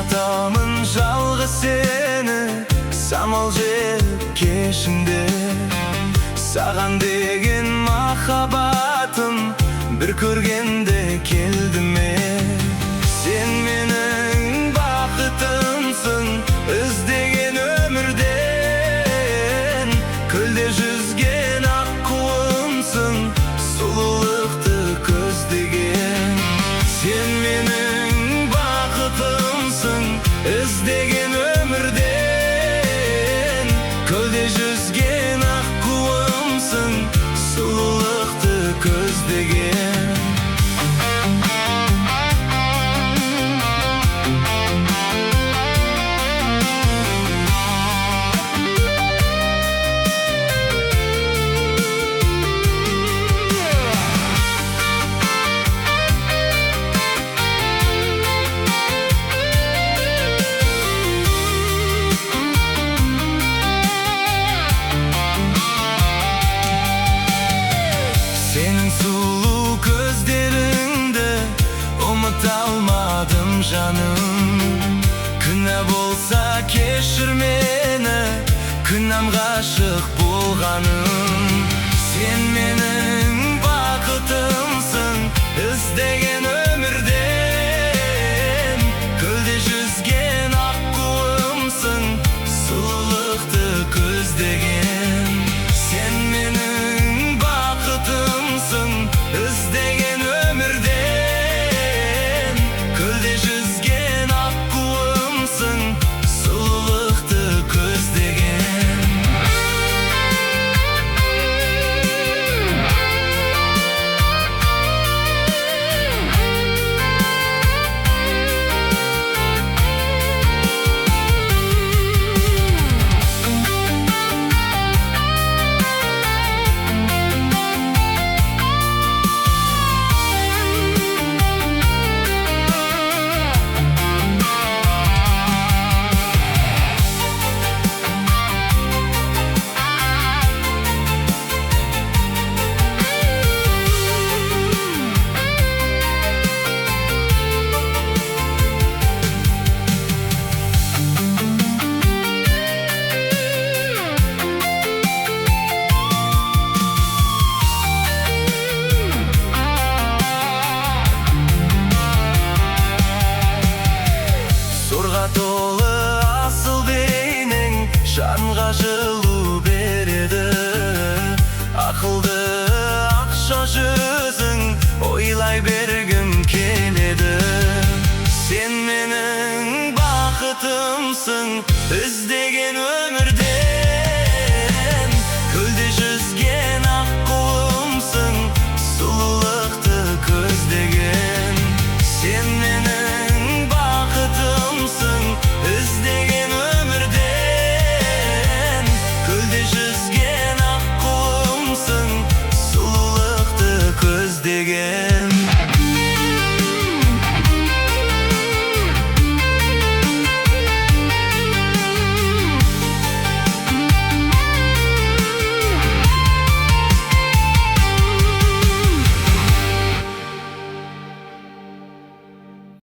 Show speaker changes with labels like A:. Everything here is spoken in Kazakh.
A: Ұнатамын жалғыз сені, самал жел кешінде. Саған деген махаббатым бір көргенде келді ме? Сен менің бақытымсың, іздеген өмірден. Көлде жүзген аққуымсың, сұлулықты көздеген. Сен менің бақытымсың, іздеген өмірден. Көлде жүзген аққуымсың, сұлулықты көздеген. Сенің сұлу көздеріңді ұмыта алмадым жаным. Күнә болса кешір мені, күнәм ғашық болғаным. Сен менің бақытымсың, іздеген өмірден. Көлде жүзген аққуымсың, сұлулықты көздеген. Сен менің бақытымсың, іздеген өмірден. Көлде жүзген аққуымсың, сұлулықты көздеген. Зорға толы асыл бейнең жанға жылу береді. Ақылды ақша жүзің ойлай бергім келеді. Сен менің бақытымсың, іздеген